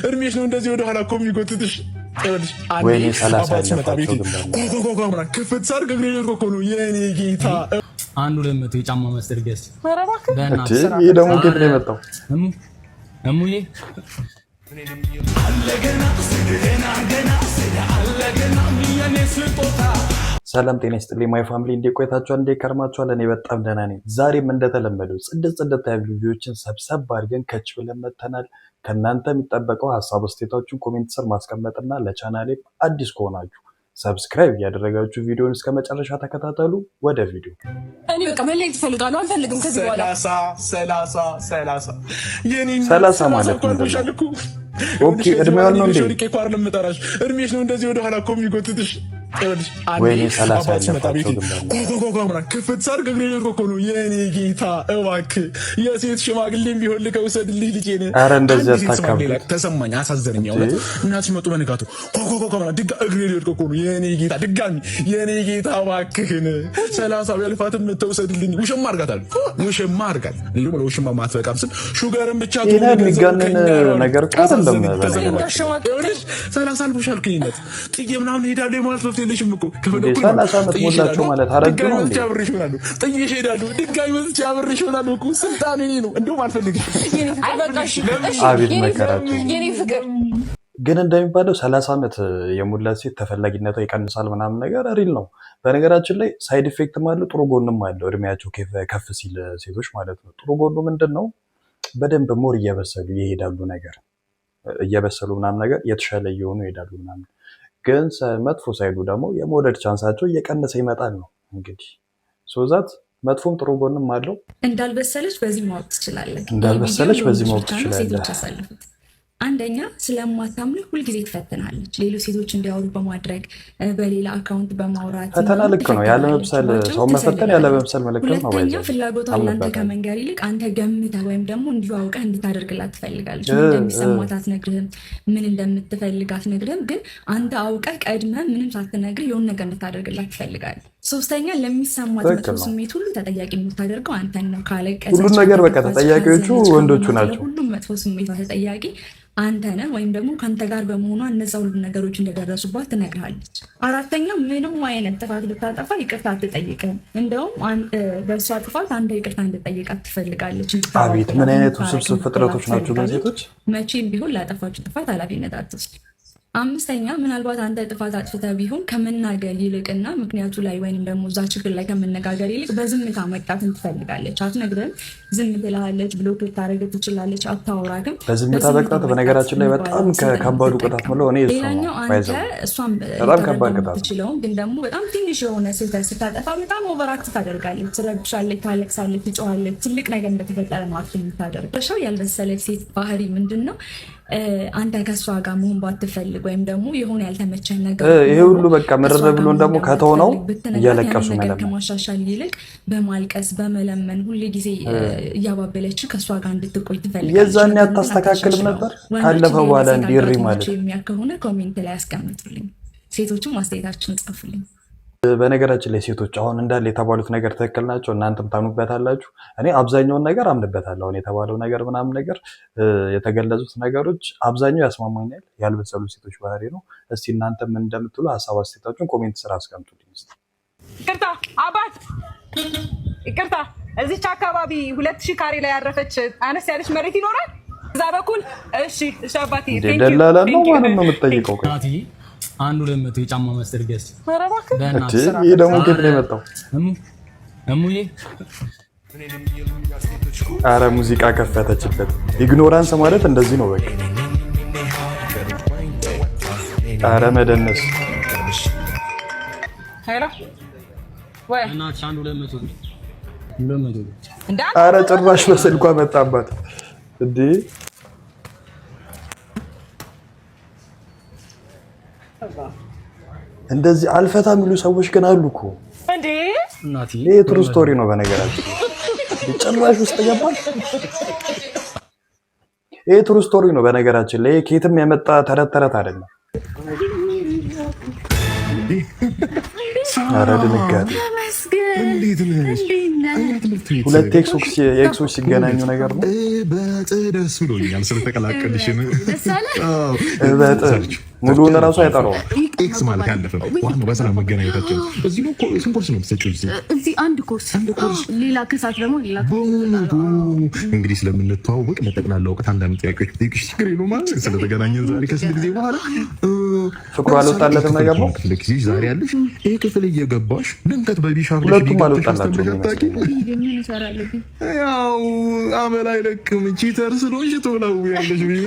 እድሜሽ ነው እንደዚህ ወደ ኋላ እኮ የሚጎትትሽ። ወይኔ 30 ያለፋቸው ክፍት ሳርግ እግሬ እኮ ነው የኔ ጌታ። አንዱ ለመቶ የጫማ መስጠት ገስ ይሄ ደግሞ ከየት ነው የመጣው? እሙዬ ሰላም ጤና ይስጥልኝ ማይ ፋሚሊ፣ እንዴት ቆይታችኋል? እንዴት ከርማችኋል? እኔ በጣም ደህና ነኝ። ዛሬም እንደተለመደው ጽድት ያሉ ቪዲዮዎችን ሰብሰብ አድርገን ከች ብለን መጥተናል። ከእናንተ የሚጠበቀው ሀሳብ አስተያየታችሁን ኮሜንት ስር ማስቀመጥና ለቻናሌ አዲስ ከሆናችሁ ሰብስክራይብ እያደረጋችሁ ቪዲዮውን እስከ መጨረሻ ተከታተሉ። ወደ ቪዲዮ እኔ በቃ መለየት እፈልጋለሁ። አልፈልግም ከዚህ በኋላ 30 ማለት ነው። ኦኬ እድሜዋን ነው እንዴ? እድሜሽ ነው እንደዚህ ወደ ኋላ እኮ የሚጎትትሽ። ወይኔ 30 ያለፋቸው ክፍት ሳርግ እግሬ እኮ ነው የኔ ጌታ። እባክህ የሴት ሽማግሌም ቢሆን ልከው ውሰድልኝ ልጄን። ኧረ እንደዚህ አታካብዱ። ተሰማኝ፣ አሳዘነኝ። እውነት እናትሽ መጡ በንጋቱ ድጋ እግሬ ሊወድቅ እኮ ነው የኔ ጌታ። ድጋሚ የኔ ጌታ እባክህን 30 ያልፋትም መተው ውሰድልኝ። ውሽማ አድርጋታል፣ ውሽማ አድርጋት። እንዲሁም ለውሽማ ማትበቃም ስል ሹገርን ብቻ የሚጋነን ነገር እኮ አይደለም። 30 አልፎሻል ክሊነት ጥዬ ምናምን ሄዳለሁ ማለት ነው። የለሽም እኮ 30 ዓመት ሞላቸው ማለት አረግ ነው እንዴ? አብሬሽ ሆናለሁ፣ ጥዬሽ ሄዳለሁ፣ ድጋሚ መጥቼ አብሬሽ ሆናለሁ እኮ። ስልጣኔ እኔ ነው፣ እንደውም አልፈልግም። አቤት መከራቸው። የኔ ፍቅር ግን እንደሚባለው 30 ዓመት የሞላት ሴት ተፈላጊነቷ ይቀንሳል ምናምን ነገር ሪል ነው። በነገራችን ላይ ሳይድ ኢፌክትም አለው ጥሩ ጎንም አለው። እድሜያቸው ከፍ ሲል ሴቶች ማለት ነው። ጥሩ ጎኑ ምንድነው? በደንብ ሞር እየበሰሉ ይሄዳሉ፣ ነገር እየበሰሉ ምናምን ነገር የተሻለ እየሆኑ ይሄዳሉ ምናምን። ግን መጥፎ ሳይዱ ደግሞ የመውለድ ቻንሳቸው እየቀነሰ ይመጣል ነው እንግዲህ። ሶዛት መጥፎም ጥሩ ጎንም አለው። እንዳልበሰለች በዚህ ማወቅ ትችላለህ። አንደኛ ስለማታምንህ ሁልጊዜ ትፈትናለች። ሌሎች ሴቶች እንዲያወሩ በማድረግ በሌላ አካውንት በማውራት ፈተና ልክ ነው። ያለ መብሰል ሰው መፈተን ያለ መብሰል ምልክት ነው። ሁለተኛ ፍላጎቷ ለአንተ ከመንገር ይልቅ አንተ ገምተህ ወይም ደግሞ እንዲሁ አውቀህ እንድታደርግላት ትፈልጋለች። ምን እንደሚሰማት አትነግርህም፣ ምን እንደምትፈልግ አትነግርህም። ግን አንተ አውቀህ ቀድመህ ምንም ሳትነግርህ የሆነ ነገር እንድታደርግላት ትፈልጋለች። ሶስተኛ ለሚሰማት መጥፎ ስሜት ሁሉ ተጠያቂ የምታደርገው አንተን ነው። ካለቀሰች ሁሉም ነገር በቃ ተጠያቂዎቹ ወንዶቹ ናቸው። ሁሉም መጥፎ ስሜት ተጠያቂ አንተ ነህ። ወይም ደግሞ ከአንተ ጋር በመሆኗ እነዛ ሁሉ ነገሮች እንደደረሱባት ትነግርሃለች። አራተኛ ምንም አይነት ጥፋት ብታጠፋ ይቅርታ አትጠይቅም። እንደውም በእሷ ጥፋት አንተ ይቅርታ እንድጠይቃት ትፈልጋለች። አቤት ምን አይነት ውስብስብ ፍጥረቶች ናቸው ሴቶች! መቼም ቢሆን ላጠፋችሁ ጥፋት ኃላፊነት አትወስድ። አምስተኛ ምናልባት አንተ ጥፋት አጥፍተህ ቢሆን ከመናገር ይልቅና ምክንያቱ ላይ ወይም ደግሞ እዛ ችግር ላይ ከመነጋገር ይልቅ በዝምታ መቅጣትን ትፈልጋለች። አትነግርህም፣ ዝም ትልሃለች፣ ብሎክ ልታደርግ ትችላለች፣ አታወራክም። በዝምታ መቅጣት በነገራችን ላይ በጣም ከባዱ ቅጣት ነው። ሌላኛው አንተ እሷን ትችለውም ግን ደግሞ በጣም ትንሽ የሆነ ስህተት ስታጠፋ በጣም ኦቨርአክት ታደርጋለች፣ ትረብሻለች፣ ታለቅሳለች፣ ትጮኻለች። ትልቅ ነገር እንደተፈጠረ ማለት የምታደርገው ያልበሰለች ሴት ባህሪ ምንድን ነው? አንተ ከሷ ጋር መሆን ባትፈልግ ወይም ደግሞ የሆነ ያልተመቸህ ነገር ይሄ ሁሉ በቃ ምርር ብሎ ደግሞ ከተሆነው እያለቀሱ ከማሻሻል ይልቅ በማልቀስ በመለመን ሁሉ ጊዜ እያባበለች ከሷ ጋር እንድትቆይ ትፈልጋለች። የዛኔ አታስተካክልም ነበር? ካለፈ በኋላ እንዲሪ ማለት የሚያከሆነ ኮሜንት ላይ ያስቀምጡልኝ። ሴቶችም አስተያየታችሁን ጽፉልኝ። በነገራችን ላይ ሴቶች አሁን እንዳለ የተባሉት ነገር ትክክል ናቸው። እናንተም ታምኑበታላችሁ። እኔ አብዛኛውን ነገር አምንበታለሁ። አሁን የተባለው ነገር ምናምን ነገር የተገለጹት ነገሮች አብዛኛው ያስማማኛል። ያልበሰሉ ሴቶች ባህሪ ነው። እስቲ እናንተ ምን እንደምትሉ ሀሳብ አስተያየታችሁን ኮሜንት ስራ አስቀምጡልኝ። ይቅርታ አባት፣ ይቅርታ እዚች አካባቢ 2000 ካሬ ላይ ያረፈች አነስ ያለች መሬት ይኖራል እዛ በኩል? እሺ እሺ አባቴ። ደላላ ነው ማለት ነው የምትጠይቀው? አንዱ ለመቶ የጫማ መስጠት ገስ ይሄ ደግሞ ከየት ነው የመጣው? እሙዬ አረ ሙዚቃ ከፈተችበት። ኢግኖራንስ ማለት እንደዚህ ነው በቃ። አረ መደነስ አረ ጭራሽ በስልኳ መጣባት እንዴ! እንደዚህ አልፈታ የሚሉ ሰዎች ግን አሉ እኮ እንዴ! እናቴ ይሄ ትሩ ስቶሪ ነው በነገራችን። ጭራሽ ውስጥ ገባል። ይሄ ትሩ ስቶሪ ነው በነገራችን ላይ። ከየትም የመጣ ተረት አይደለም። ኧረ ድንጋጤ እንዴት ነሽ? ሁለት ኤክሶች ሲገናኙ ነገር ነው። ደስ ብሎኛል ስለተቀላቀልሽ። ሙሉውን እራሱ አይጠራውም። ኤክስ ማለት ያለፈ ዋናው በሰላም መገናኘታችን። እዚህ ነው ስንት ኮርስ ነው የምትሰጪው? እዚህ አንድ ኮርስ፣ ሌላ ከሳት ደግሞ ሌላ። እንግዲህ ስለምንተዋወቅ ለጠቅላላ እውቀት አንዳንድ ጥያቄዎች ብጠይቅሽ ችግር የለውም ማለት ነው። ስለተገናኘን ዛሬ ከስንት ጊዜ በኋላ ፍቅሩ አልወጣለትም ነገር ነው። ክፍል ጊዜ ዛሬ ያለሽ ይሄ ክፍል እየገባሽ ድንገት በቢሻፍ ሁለቱም አልወጣላቸው። ያው አመል አይለቅም ቺተር ስለሆንሽ ትውላውያለሽ ብዬ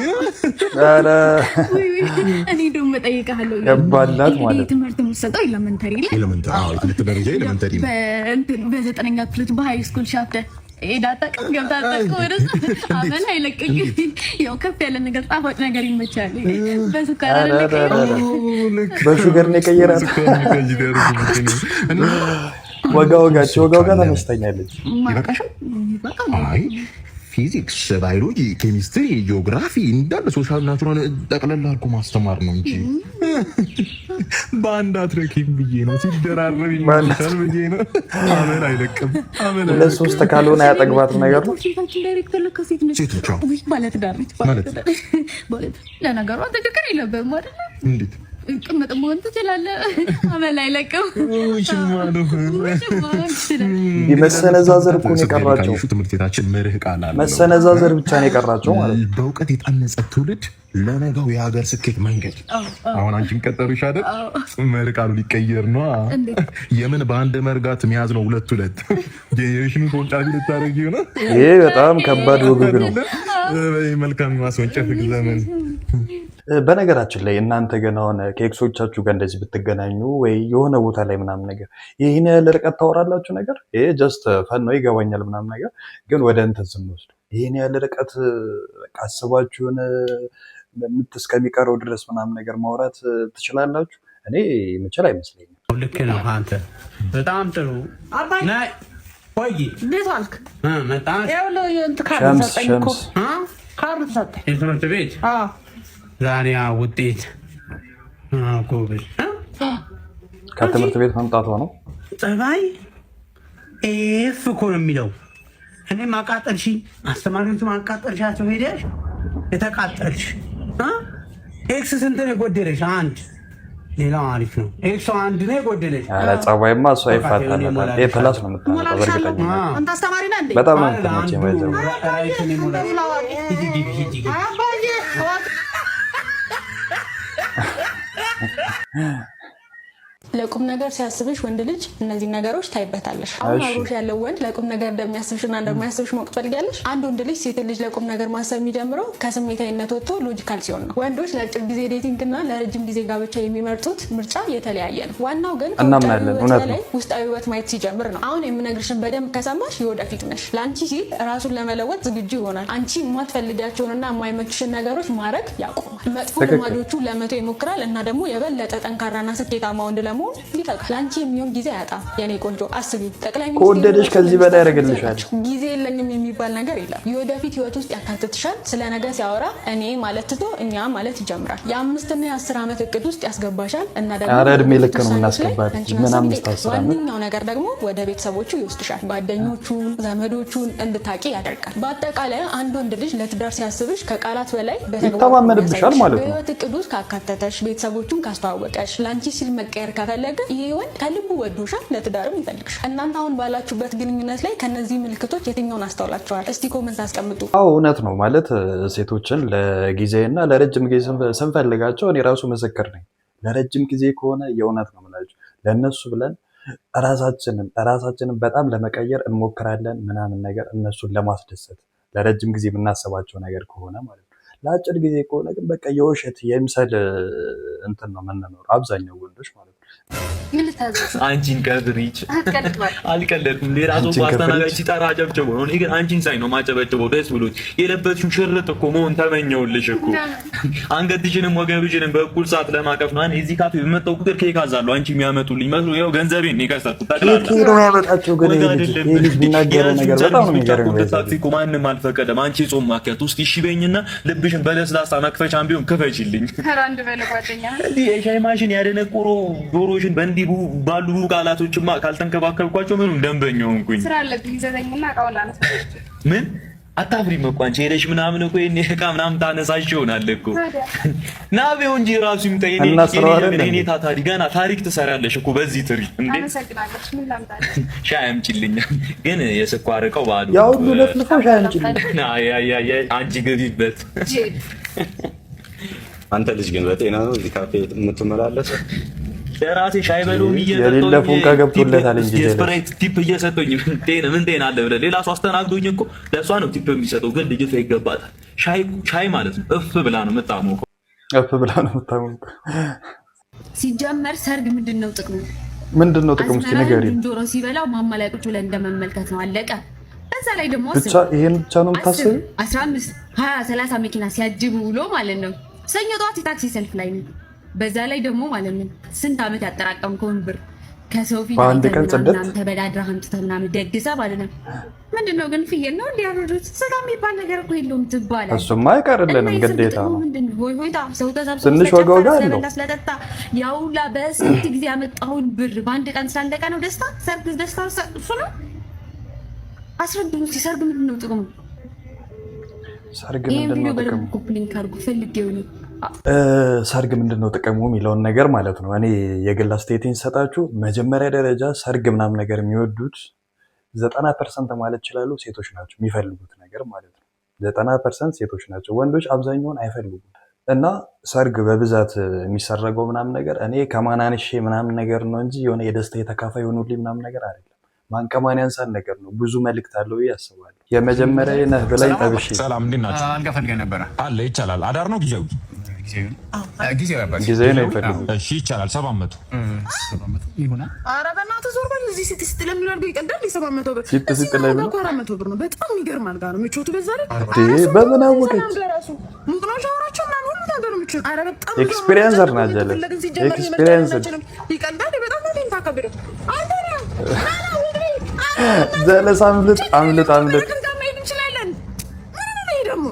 እኔ ደግሞ እጠይቅሃለሁ። ገባላት ማለት ትምህርት የምትሰጠው ኤሌመንተሪ ላይ ኤሌመንተሪ ደረጃ ኤሌመንተሪ በዘጠነኛ ክፍል በሃይ ስኩል ሻፍተ ዳጣቅ ገብታጠቅ ወደ አመል አይለቅም። ያው ከፍ ያለ ነገር ጣፋጭ ነገር ይመቻል። በሱካር በሹገር ነው የቀየራት። ወጋ ተመችታኛለች። ይበቃሻል። አይ ፊዚክስ፣ ባዮሎጂ፣ ኬሚስትሪ፣ ጂኦግራፊ እንዳለ ሶሻል ናቹራል ጠቅለል አድርጎ ማስተማር ነው እንጂ በአንድ አትረኪም ብዬ ነው። ሲደራረብ ይመጣል ብዬ ነው። አመል አይለቅም። ሁለት ሶስት ካልሆነ ያጠግባት ነገር ነው። ዳይሬክተር ለካ ሴት ነች። ማለት ለነገሩ አንተ ችግር የለብህም አይደል? እንዴት ቅምጥ መሆን ትችላለህ። አመል አይለቅም። መሰነዛዘር እኮ ነው የቀራቸው። ትምህርት ቤታችን መርህ ቃል አለ። መሰነዛዘር ብቻ ነው የቀራቸው ማለት ነው። በእውቀት የታነጸ ትውልድ ለነገው የሀገር ስኬት መንገድ። አሁን አንቺን ቀጠሩሽ አይደል? መርህ ቃሉ ሊቀየር ነው። የምን በአንድ መርጋት መያዝ ነው። ሁለት የሽኑ ተወንጫፊ ልታደርጊው ነው። ይሄ በጣም ከባድ ወግግ ነው። መልካም ማስወንጨፍ ዘመን። በነገራችን ላይ እናንተ ገና ሆነ ከኤክሶቻችሁ ጋር እንደዚህ ብትገናኙ ወይ የሆነ ቦታ ላይ ምናምን ነገር ይህን ያህል ርቀት ታወራላችሁ ነገር ይሄ ጀስት ፈን ነው ይገባኛል ምናምን ነገር ግን ወደ እንትን ስንወስዱ ይህን ያህል ርቀት አስባችሁን እስከሚቀረው ድረስ ምናምን ነገር ማውራት ትችላላችሁ? እኔ ምችል አይመስለኝም። ልክ ነው አንተ በጣም ጥሩ ናይ ወይ ቤት አልክ መጣ ካርድ ሰጠኝ የትምህርት ቤት ዛሬ ውጤት ጎበዝ ከትምህርት ቤት መምጣቷ ነው። ጸባይ ኤፍ እኮ ነው የሚለው። እኔ ማቃጠልሽ አስተማሪዎቹ ማቃጠልሻቸው ሄደሽ የተቃጠልሽ ኤክስ ስንት ነው የጎደለሽ? አንድ። ሌላው አሪፍ ነው። ኤክስ አንድ ነው የጎደለሽ። ኧረ ጸባይማ እሷ ይፋታል። ኤ ፕላስ ነው የምታመጣው በእርግጠኛ አንተ አስተማሪ ነህ እንዴ? በጣም ነው የምትመጪው ወይዘሮ ለቁም ነገር ሲያስብሽ ወንድ ልጅ እነዚህ ነገሮች ታይበታለሽ። አሁን አብሮሽ ያለው ወንድ ለቁም ነገር እንደሚያስብሽና እንደማያስብሽ ማወቅ ትፈልጊያለሽ? አንድ ወንድ ልጅ ሴት ልጅ ለቁም ነገር ማሰብ የሚጀምረው ከስሜታዊነት ወጥቶ ሎጂካል ሲሆን ነው። ወንዶች ለአጭር ጊዜ ዴቲንግ እና ለረጅም ጊዜ ጋብቻ የሚመርጡት ምርጫ የተለያየ ነው። ዋናው ግን ውስጣዊ ውበት ማየት ሲጀምር ነው። አሁን የምነግርሽን በደንብ ከሰማሽ የወደፊት ነሽ። ለአንቺ ሲል ራሱን ለመለወጥ ዝግጁ ይሆናል። አንቺ የማትፈልጊያቸውንና የማይመችሽን ነገሮች ማድረግ ያቆማል። መጥፎ ልማዶቹ ለመቶ ይሞክራል እና ደግሞ የበለጠ ጠንካራና ስኬታማ ወንድ ለመሆን ይፈልጋል። ለአንቺ የሚሆን ጊዜ አያጣም። የኔ ቆንጆ አስቢ። ጠቅላይ ሚኒስትር ከወደደሽ ከዚህ በላይ ያደርግልሻል። ጊዜ የለኝም የሚባል ነገር የለም። የወደፊት ህይወት ውስጥ ያካትትሻል። ስለ ነገ ሲያወራ እኔ ማለት ትቶ እኛ ማለት ይጀምራል። የ5 እና የ10 ዓመት እቅድ ውስጥ ያስገባሻል እና ደግሞ እድሜ ልክ ነው እናስገባት። ምን 5-10 ዓመት ዋነኛው ነገር ደግሞ ወደ ቤተሰቦቹ ይወስድሻል። ጓደኞቹን፣ ዘመዶቹን እንድታቂ ያደርጋል። በአጠቃላይ አንድ ወንድ ልጅ ለትዳር ሲያስብሽ ከቃላት በላይ ይተማመንብሻል ማለት ነው። በህይወት እቅድ ውስጥ ካካተተሽ፣ ቤተሰቦቹን ካስተዋወቀሽ፣ ለአንቺ ሲል መቀየር ከፈለገ ይሄ ወንድ ከልቡ ወዶሻል፣ ለትዳርም ይፈልግሻል። እናንተ አሁን ባላችሁበት ግንኙነት ላይ ከነዚህ ምልክቶች የትኛውን አስተውላችኋል? እስቲ ኮመንት አስቀምጡ። አዎ እውነት ነው ማለት ሴቶችን ለጊዜና ለረጅም ጊዜ ስንፈልጋቸው እኔ ራሱ ምስክር ነኝ። ለረጅም ጊዜ ከሆነ የእውነት ነው የምላችሁ ለእነሱ ብለን ራሳችንን በጣም ለመቀየር እንሞክራለን ምናምን ነገር እነሱን ለማስደሰት ለረጅም ጊዜ የምናስባቸው ነገር ከሆነ ማለት ነው። ለአጭር ጊዜ ከሆነ ግን በቃ የውሸት የምሰል እንትን ነው የምንኖር አብዛኛው ወንዶች ማለት ነው። አንቺን ቀብሪች አልቀለድኩም። ሌላ ሰው አስተናጋጅ ሲጠራ አጨብጭቦ ነው። እኔ ግን አንቺን ሳይ ነው ማጨበጭበው ደስ ብሎት። የለበትሽው ሽርጥ እኮ መሆን ተመኘውልሽ እኮ። አንገትሽንም ወገብሽንም በእኩል ሰዓት ለማቀፍ ነው። እዚህ ካፌ በመጣሁ ቁጥር ኬክ አዛለሁ። አንቺ የሚያመጡልኝ መስሎ ይኸው ገንዘቤን ነው የከሰጡት። ኬክ ነው ያመጣቸው። ግን ይሄ ቢናገረው ነገር በጣም ነው የሚገርመው። ታክሲ እኮ ማንም አልፈቀደም። አንቺ ጾም ማኪያት ውስጥ እሺ በይኝና ልብሽን በለስላሳ መክፈቻም ቢሆን ክፈችልኝ። ኧረ አንድ በለ ጓደኛ እንዲህ የሻይ ማሽን ያደነቆረው ጆሮሽን በእንዲህ ባሉ ቃላቶችማ ካልተንከባከብኳቸው ምንም ደንበኛ ሆንኩኝ። ስራ አለብኝ ዘዘኝና ቃውላና ምን አታፍሪም እኮ አንቺ ሄደሽ ምናምን እኮ የኔ ዕቃ ምናምን ታነሳሽ ይሆናል እኮ ናቤው እንጂ ራሱ ይምጣ የኔ ታታሪ ገና ታሪክ ትሰራለሽ እኮ በዚህ ትሪ እንዴ። አመሰግናለሁ። ምን ላምጣልሽ? ሻይ አምጪልኝ። ግን የስኳር ዕቃው ባዶ ያው ሁሉ ለፍልፎ ሻይ አምጪልኝ። አንቺ ገቢበት። አንተ ልጅ ግን በጤና ነው እዚህ ካፌ የምትመላለሰው? ለራሴ ሻይ በሎሚ የሌለፉን ከገብቶለታል እንጂ ስፕሬት ቲፕ እየሰጠኝ ምን ጤና አለ ብለህ ሌላ ሰው አስተናግዶኝ እኮ ለእሷ ነው ቲፕ የሚሰጠው። ግን ልጅቷ ይገባታል። ሻይ ማለት ነው እፍ ብላ ነው የምታሞቀው። እፍ ብላ ነው የምታሞቀው። ሲጀመር ሰርግ ምንድን ነው ጥቅሙ? ምንድን ነው ጥቅሙ? እስኪ ንገሪኝ። ጆሮ ሲበላው ማማ ላይ ቁጭ ብለን እንደመመልከት ነው። አለቀ። በዛ ላይ ደግሞ ብቻ ይሄን ብቻ ነው የምታስቢው? 15 20 30 መኪና ሲያጅቡ ውሎ ማለት ነው። ሰኞ ጠዋት የታክሲ ሰልፍ ላይ ነው። በዛ ላይ ደግሞ ማለት ነው ስንት ዓመት ያጠራቀምከውን ብር ከሰው ፊት ምናምን ተበዳድረህ አምጥተህ ምናምን ደግሰህ ማለት ነው። ምንድን ነው ግን ፍየል ነው እንዲ ያሉት? ስጋ የሚባል ነገር እኮ የለውም ትባላለህ። እሱማ አይቀርልንም ግዴታ ነው። ሆይታ ሰው ተሰብስቦ ትንሽ ወጋ ወጋ አለው ስለጠጣ ያውላ በስንት ጊዜ ያመጣውን ብር በአንድ ቀን ስላለቀ ነው ደስታ። ሰርግ ደስታ እሱ ነው። አስረዱኝ። ሰርግ ምንድን ነው ጥቅሙ? ሰርግ ምንድን ነው ጥቅሙ? ኮፕሊንግ አድርጉ ፈልጌው ነው። ሰርግ ምንድን ነው ጥቅሙ የሚለውን ነገር ማለት ነው። እኔ የግል አስተያየቴን ሰጣችሁ። መጀመሪያ ደረጃ ሰርግ ምናምን ነገር የሚወዱት 90% ማለት ይችላሉ ሴቶች ናቸው። የሚፈልጉት ነገር ማለት ነው 90% ሴቶች ናቸው። ወንዶች አብዛኛውን አይፈልጉም። እና ሰርግ በብዛት የሚሰረገው ምናምን ነገር እኔ ከማናንሼ ምናምን ነገር ነው እንጂ የሆነ የደስታ የተካፋይ ሆኑልኝ ምናምን ነገር አይደለም። ማንቀማን ያንሳል ነገር ነው። ብዙ መልእክት አለው ያስባሉ። የመጀመሪያ ነህ ብላኝ ጠብሼ ሰላም እንዴት ናችሁ? አንገፈልገ ነበረ አለ ይቻላል። አዳር ነው ጊዜው ጊዜ ነው ይፈልጉ። እሺ ይቻላል። 700 ይሁን። ኧረ በእናትህ ዞር በል። እዚህ ስትስጥ ለምን አድርገው ይቀዳል? 700 ብር ስትስጥ ለምን 400 ብር ነው። በጣም ይገርም አልጋ ነው ምቾቱ። በዛ ላይ በምን አወቀች? ሙቅ ነው ሻወራቸው ምናምን ሁሉ ነገር ምቾት። ኧረ በጣም ኤክስፒሪየንሰር ናት ያለ ኤክስፒሪየንስ ይቀዳል። በጣም ነው ታከብረው አንተ ነው ዘለስ አምልጥ እንችላለን። ደግሞ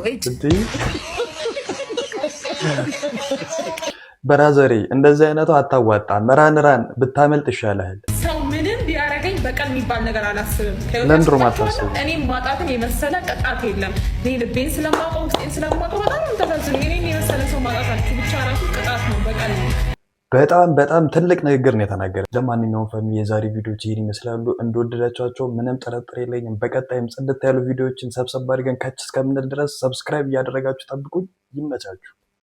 በራዘሬ እንደዚህ አይነቱ አታዋጣ። መራንራን ብታመልጥ ይሻላል። ሰው ምንም ቢያረገኝ በቀል የሚባል ነገር አላስብም። ለምንድን ነው የማታስበው? እኔም ማጣትን የመሰለ ቅጣት የለም። እኔ ልቤን ስለማውቀው ውስጤን ስለማውቀው በጣም ተፈዝኝ። እኔ የመሰለ ሰው ማጣታችሁ ብቻ ራሱ ቅጣት ነው፣ በቀል ነው። በጣም ትልቅ ንግግር ነው የተናገረ። ለማንኛውም ፋሚሊ የዛሬ ቪዲዮዎች ይህን ይመስላሉ። እንደወደዳቸዋቸው ምንም ጥርጥር የለኝም። በቀጣይም ጽድት ያሉ ቪዲዮዎችን ሰብሰብ አድርገን ከች እስከምንል ድረስ ሰብስክራይብ እያደረጋችሁ ጠብቁኝ። ይመቻችሁ።